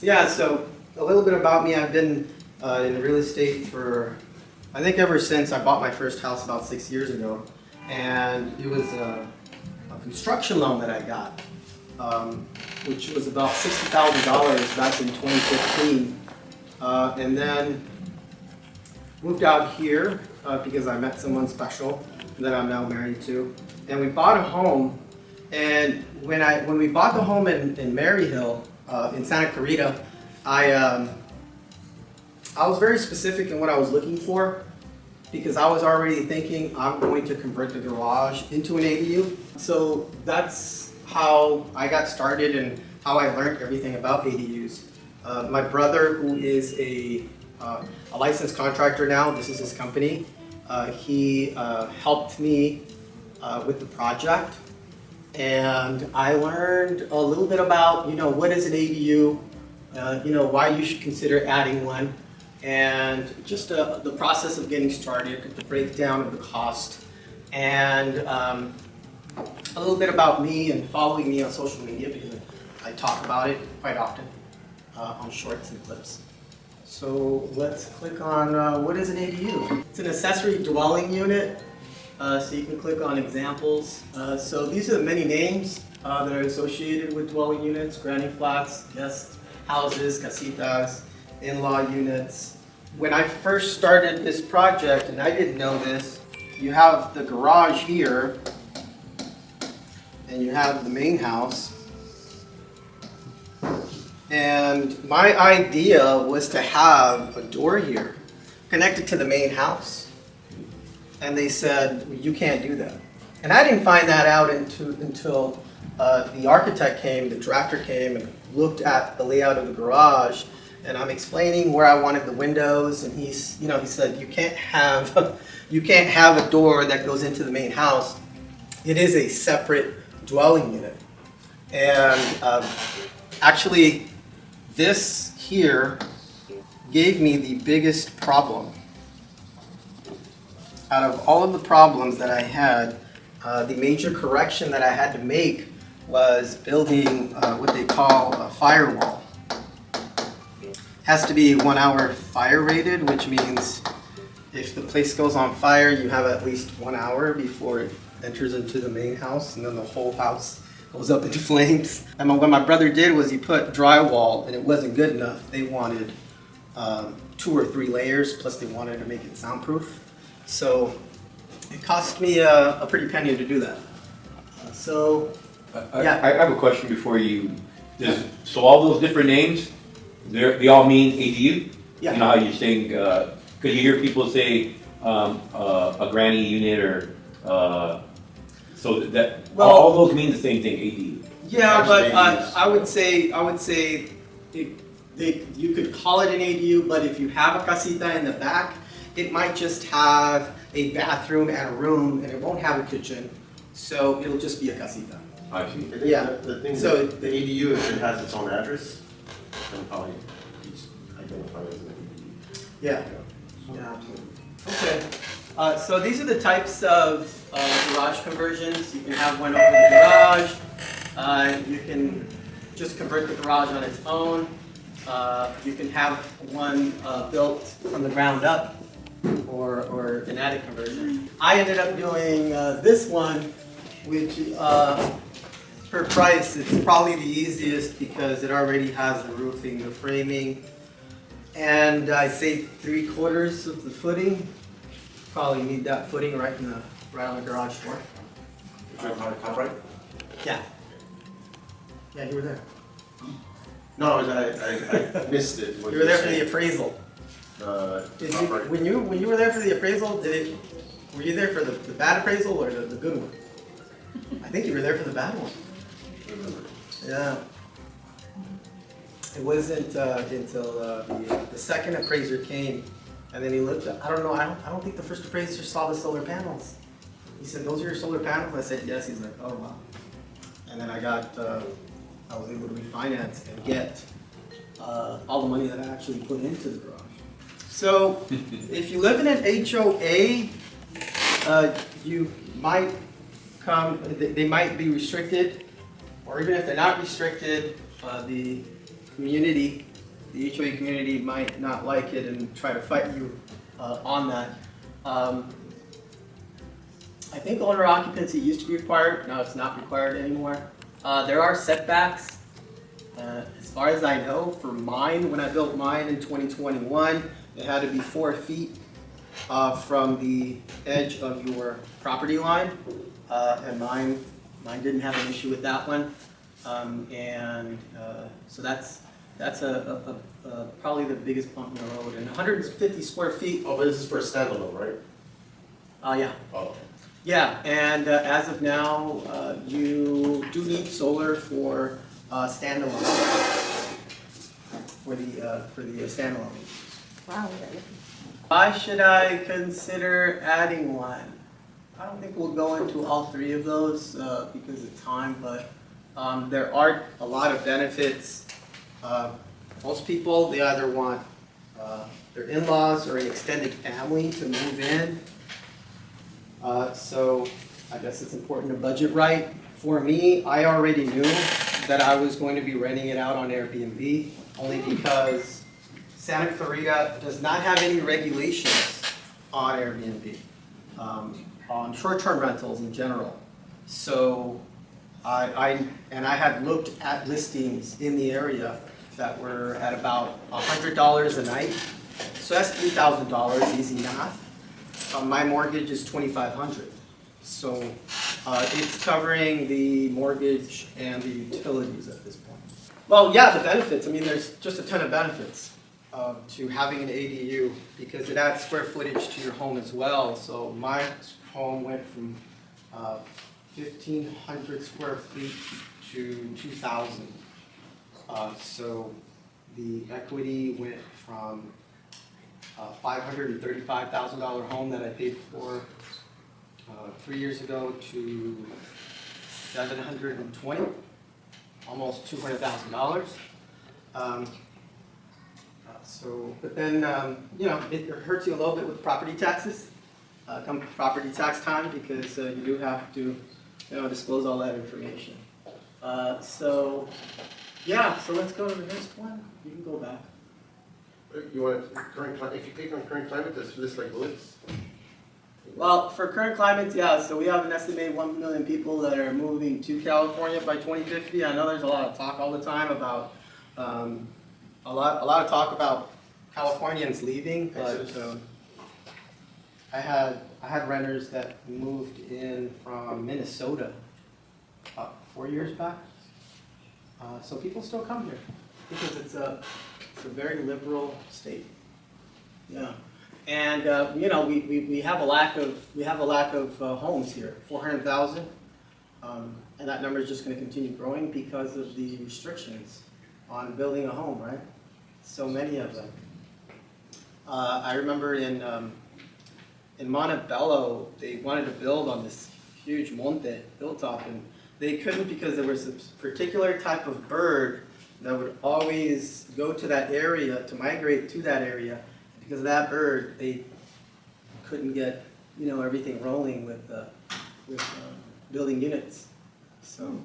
Yeah, so a little bit about me. I've been in real estate for, I think ever since I bought my first house about 6 years ago. And it was a construction loan that I got, which was about $60,000 back in 2015. And then moved out here because I met someone special that I'm now married to. And we bought a home. And when we bought the home in Maryhill, in Santa Clarita, I was very specific in what I was looking for because I was already thinking I'm going to convert the garage into an ADU. So that's how I got started and how I learned everything about ADUs. My brother, who is a licensed contractor now, this is his company, he helped me with the project. And I learned a little bit about, what is an ADU, why you should consider adding one, and just the process of getting started, the breakdown of the cost, and a little bit about me and following me on social media because I talk about it quite often on shorts and clips. So let's click on what is an ADU. It's an accessory dwelling unit. So you can click on examples. So these are the many names that are associated with dwelling units: granny flats, guest houses, casitas, in-law units. When I first started this project, and I didn't know this, you have the garage here, and you have the main house. And my idea was to have a door here connected to the main house. And they said, you can't do that. And I didn't find that out until the architect came, the drafter came and looked at the layout of the garage. And I'm explaining where I wanted the windows, and he said, you can't have a door that goes into the main house. It is a separate dwelling unit. And actually, this here gave me the biggest problem. Out of all of the problems that I had, the major correction that I had to make was building what they call a firewall. Has to be 1 hour fire rated, which means if the place goes on fire, you have at least 1 hour before it enters into the main house, and then the whole house goes up into flames. And what my brother did was he put drywall, and it wasn't good enough. They wanted 2 or 3 layers, plus they wanted to make it soundproof. So it cost me a pretty penny to do that. Yeah. I have a question before you. So all those different names, they all mean ADU? Yeah. You know how you're saying, because you hear people say a granny unit or, so that, Well, all those mean the same thing, ADU. Yeah, but I would say you could call it an ADU, but if you have a casita in the back, it might just have a bathroom and a room, and it won't have a kitchen, so it'll just be a casita. I see. Yeah. The thing So- with the ADU, if it has its own address, then probably it's identified as an ADU. Yeah. Yeah. Okay. So these are the types of garage conversions. You can have one over the garage. You can just convert the garage on its own. You can have one built from the ground up, or an attic conversion. I ended up doing this one, which per price, it's probably the easiest because it already has the roofing, the framing, and I saved 3/4 of the footing. Probably need that footing right on the garage door. Which one, upright? Yeah. Yeah, you were there. No, I missed it. You were there for the appraisal. Upright. When you were there for the appraisal, were you there for the bad appraisal or the good one? I think you were there for the bad one. Yeah. It wasn't until the second appraiser came, and then he looked at, I don't know, I don't think the first appraiser saw the solar panels. He said, "Those are your solar panels?" I said, "Yes." He's like, "Oh wow." And then I was able to refinance and get all the money that I actually put into the garage. So if you live in an HOA, you might they might be restricted, or even if they're not restricted, the community the HOA community might not like it and try to fight you on that. I think owner occupancy used to be required, now it's not required anymore. There are setbacks. As far as I know, for mine, when I built mine in 2021, it had to be 4 feet from the edge of your property line, and mine didn't have an issue with that one. So that's probably the biggest bump in the road. And 150 square feet. Oh, but this is for a standalone, right? Yeah. Oh, okay. Yeah, and as of now, you do need solar for standalone. For the standalone. Wow. Why should I consider adding one? I don't think we'll go into all 3 of those because of time, but there are a lot of benefits. Most people, they either want their in-laws or an extended family to move in. So I guess it's important to budget right. For me, I already knew that I was going to be renting it out on Airbnb, only because Santa Clarita does not have any regulations on Airbnb, on short-term rentals in general. So I had looked at listings in the area that were at about $100 a night. So that's $3,000, easy math. My mortgage is $2,500. So it's covering the mortgage and the utilities at this point. Well, yeah, the benefits. I mean, there's just a ton of benefits to having an ADU because it adds square footage to your home as well. So my home went from 1,500 square feet to 2,000. So the equity went from $535,000 home that I paid for 3 years ago to $720, almost $200,000. But then, it hurts you a little bit with property taxes, come property tax time, because you do have to, disclose all that information. So let's go to the next one. You can go back. You want current climate? If you click on current climate, does it list like bullets? Well, for current climates, yeah, so we have an estimated 1 million people that are moving to California by 2050. I know there's a lot of talk all the time about, a lot of talk about Californians leaving, but I had renters that moved in from Minnesota about 4 years back. So people still come here because it's a very liberal state. Yeah. And we have a lack of homes here, 400,000, and that number is just going to continue growing because of the restrictions on building a home, right? So many of them. I remember in Montebello, they wanted to build on this huge monte hilltop, and they couldn't because there was a particular type of bird that would always go to that area, to migrate to that area. Because of that bird, they couldn't get, everything rolling with building units. So,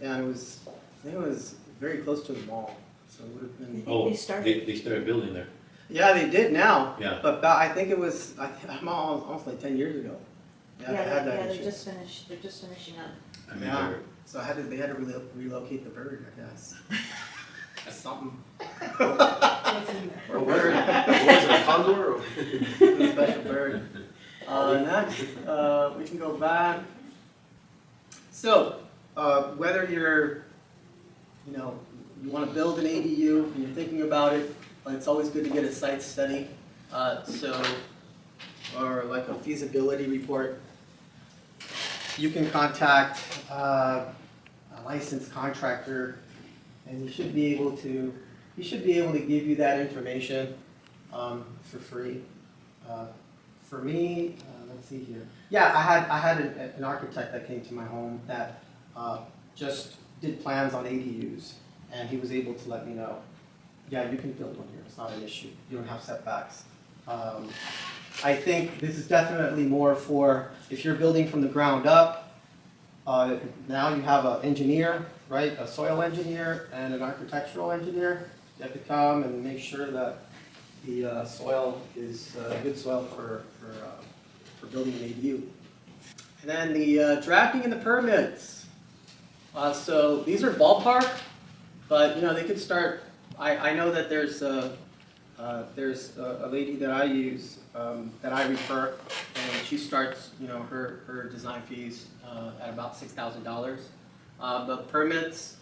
yeah, I think it was very close to the mall. So it would have been. Oh, They started- they started building there. Yeah, they did now. Yeah. But I think it was, I'm almost like 10 years ago. Yeah, they had that they're issue. just finished, they're just finishing up. I mean, Yeah. So they had to relocate the bird, I guess. That's something. Or what was it, a condor? Or? A special bird. Next, we can go back. So, whether you're, you want to build an ADU and you're thinking about it, it's always good to get a site study. Or like a feasibility report. You can contact a licensed contractor, and he should be able to give you that information for free. For me, let's see here. Yeah, I had an architect that came to my home that just did plans on ADUs, and he was able to let me know, yeah, you can build one here. It's not an issue. You don't have setbacks. I think this is definitely more for if you're building from the ground up. Now you have an engineer, right? A soil engineer and an architectural engineer. You have to come and make sure that the soil is good soil for building an ADU. And then the drafting and the permits. So these are ballpark, but they could start. I know that there's a lady that I use that I refer, and she starts her design fees at about $6,000. But permits,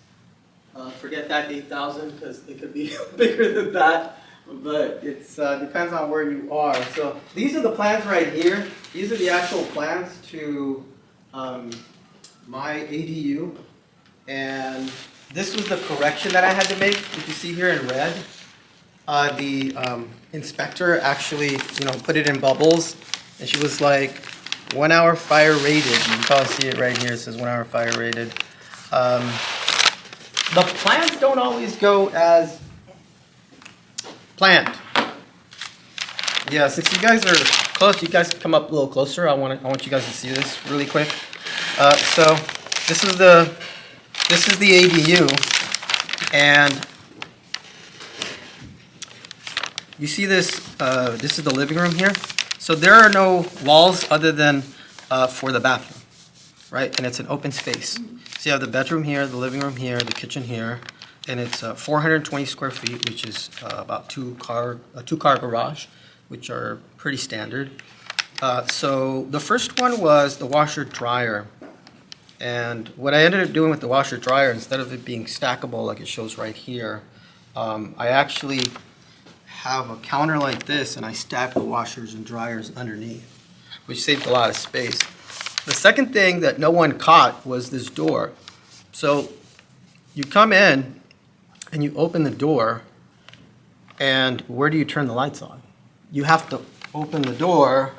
forget that 8,000 because it could be bigger than that. But it's depends on where you are. So these are the plans right here. These are the actual plans to my ADU, and this was the correction that I had to make. Did you see here in red? The inspector actually, put it in bubbles, and she was like, 1 hour fire rated. You can probably see it right here. It says 1 hour fire rated. The plans don't always go as planned. Yeah, since you guys are close, you guys can come up a little closer. I want you guys to see this really quick. So this is the ADU, and you see this. This is the living room here. So there are no walls other than for the bathroom, right? And it's an open space. So you have the bedroom here, the living room here, the kitchen here, and it's 420 square feet, which is about a two-car garage, which are pretty standard. So the first one was the washer dryer, and what I ended up doing with the washer dryer, instead of it being stackable like it shows right here, I actually have a counter like this, and I stack the washers and dryers underneath, which saved a lot of space. The second thing that no one caught was this door. So you come in and you open the door, and where do you turn the lights on? You have to open the door,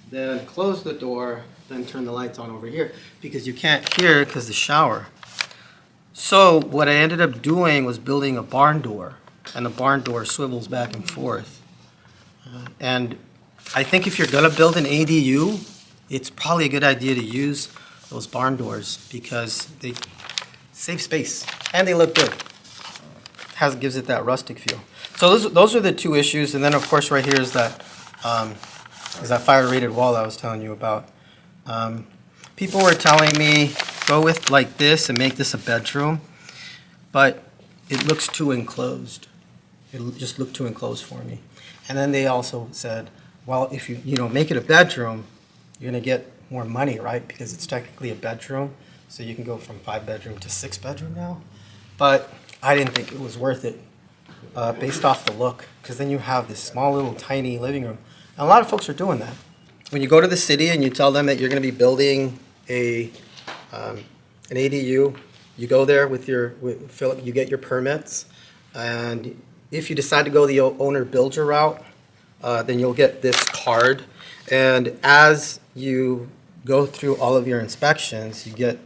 then close the door, then turn the lights on over here, because you can't hear because the shower. So what I ended up doing was building a barn door, and the barn door swivels back and forth. And I think if you're gonna build an ADU, it's probably a good idea to use those barn doors because they save space and they look good. Gives it that rustic feel. So those are the two issues, and then of course right here is that fire-rated wall I was telling you about. People were telling me go with like this and make this a bedroom, but it looks too enclosed. It just looked too enclosed for me. And then they also said, well, if you make it a bedroom, you're gonna get more money, right? Because it's technically a bedroom, so you can go from 5-bedroom to 6-bedroom now. But I didn't think it was worth it based off the look, because then you have this small little tiny living room. And a lot of folks are doing that. When you go to the city and you tell them that you're gonna be building an ADU, you go there you get your permits, and if you decide to go the owner builder route, then you'll get this card. And as you go through all of your inspections, you get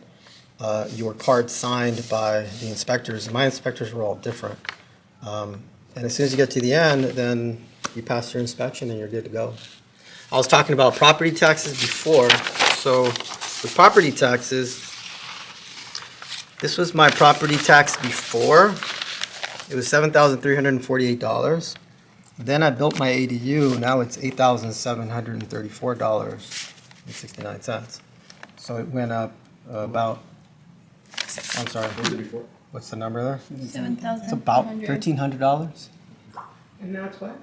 your card signed by the inspectors. My inspectors were all different. And as soon as you get to the end, then you pass your inspection and you're good to go. I was talking about property taxes before. So with property taxes, this was my property tax before. It was $7,348. Then I built my ADU. Now it's $8,734.69. So it went up about. I'm sorry. What was it before? What's the number there? 7,000. It's about $1,300. And now it's what?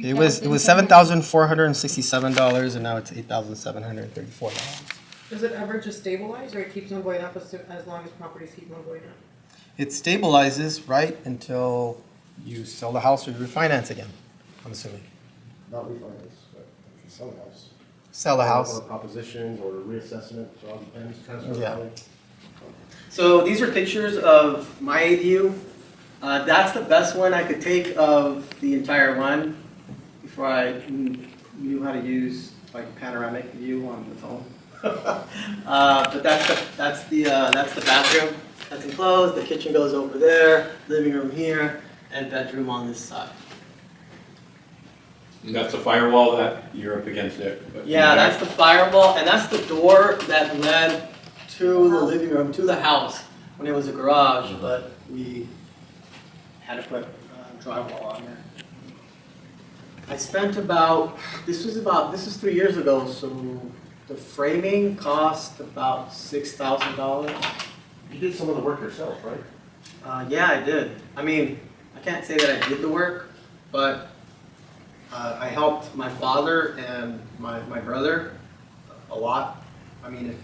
It was $7,467, and now it's $8,734. Does it ever just stabilize, or it keeps on going up as long as properties keep on going up? It stabilizes right until you sell the house or you refinance again, I'm assuming. Not refinance, but if you sell a house. Sell the house. Or propositions or reassessment, so it all depends. Yeah. So these are pictures of my ADU. That's the best one I could take of the entire one before I knew how to use like panoramic view on the phone. But that's the bathroom. That's enclosed. The kitchen goes over there. Living room here, and bedroom on this side. And that's the firewall that you're up against it. But Yeah, that's the firewall, and that's the door that led to the living room, to the house, when it was a garage, but we had to put drywall on there. I spent about, this was 3 years ago, so the framing cost about $6,000. You did some of the work yourself, right? Yeah, I did. I mean, I can't say that I did the work, but I helped my father and my brother a lot. I mean,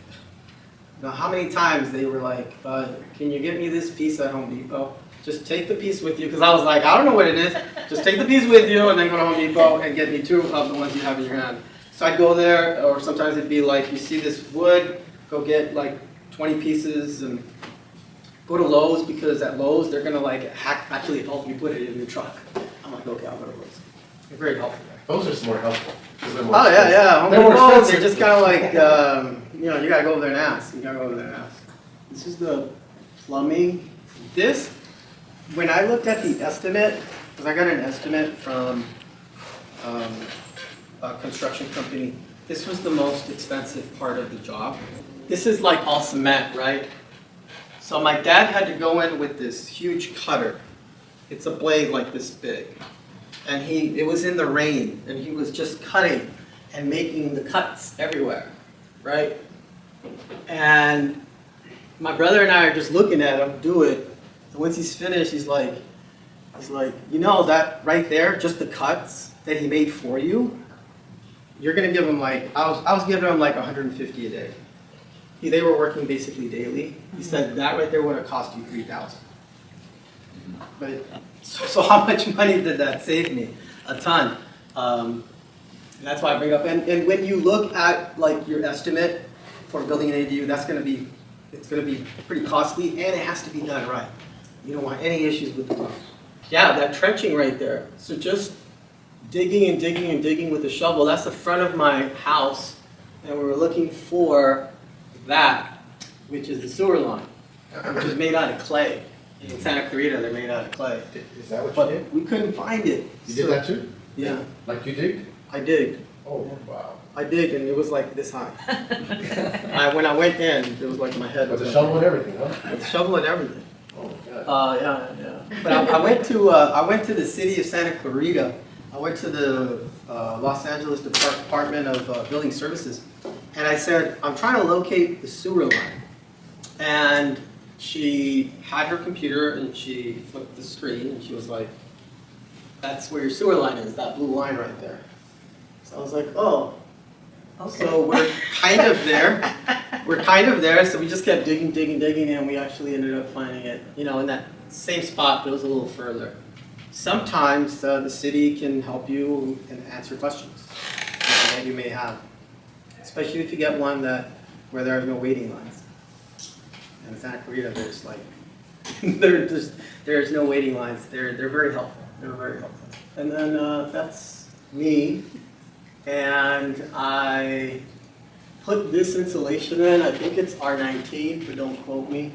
now how many times they were like, can you get me this piece at Home Depot? Just take the piece with you, because I was like, I don't know what it is. Just take the piece with you and then go to Home Depot and get me 2 of the ones you have in your hand. So I'd go there, or sometimes it'd be like, you see this wood, go get like 20 pieces and go to Lowe's, because at Lowe's they're gonna like actually help you put it in your truck. I'm like, okay, I'll go to Lowe's. They're very helpful. Those are some more helpful. 'Cause they're more Oh yeah, expensive. yeah. Home They're more Depot, they're expensive. just kind of like, you know, you gotta go over there and ask. You gotta go over there and ask. This is the plumbing. This, when I looked at the estimate, because I got an estimate from a construction company, this was the most expensive part of the job. This is like all cement, right? So my dad had to go in with this huge cutter. It's a blade like this big. And it was in the rain, and he was just cutting and making the cuts everywhere, right? And my brother and I are just looking at him do it. And once he's finished, he's like, you know that right there, just the cuts that he made for you, you're gonna give him like, I was giving him like 150 a day. They were working basically daily. He said that right there would have cost you 3,000. But so how much money did that save me? A ton. And that's why I bring up. And when you look at like your estimate for building an ADU, it's gonna be pretty costly, and it has to be done right. You don't want any issues with the roof. Yeah, that trenching right there. So just digging and digging and digging with the shovel. That's the front of my house, and we were looking for that, which is the sewer line, which is made out of clay. In Santa Clarita, they're made out of clay. Is that what you But did? we couldn't find it. You did that too? Yeah, Like you did? I digged. Oh, wow. I digged, and it was like this high. When I went in, it was like my head With was the up. shovel and everything, huh? With the shovel and everything. Oh, God. Yeah. But I went to the city of Santa Clarita. I went to the Los Angeles Department of Building Services, and I said, I'm trying to locate the sewer line. And she had her computer, and she flipped the screen, and she was like, that's where your sewer line is, that blue line right there. So I was like, oh. Okay. So we're kind of there. We're kind of there, so we just kept digging, and we actually ended up finding it, you know, in that same spot, but it was a little further. Sometimes the city can help you and answer questions that you may have, especially if you get one where there are no waiting lines. And in Santa Clarita, there's like, there's no waiting lines. They're very helpful. They're very helpful. And then that's me. And I put this insulation in. I think it's R19, but don't quote me.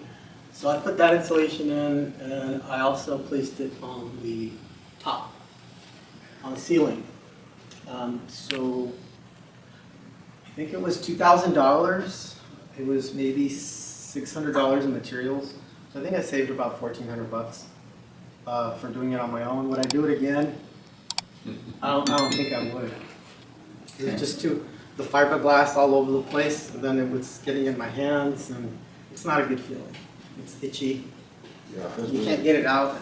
So I put that insulation in, and I also placed it on the top, on the ceiling. So I think it was $2,000. It was maybe $600 in materials. So I think I saved about $1,400 for doing it on my own. Would I do it again? I don't think I would. It was just the fiberglass all over the place, and then it was getting in my hands, and it's not a good feeling. It's itchy. Yeah. You can't get it out.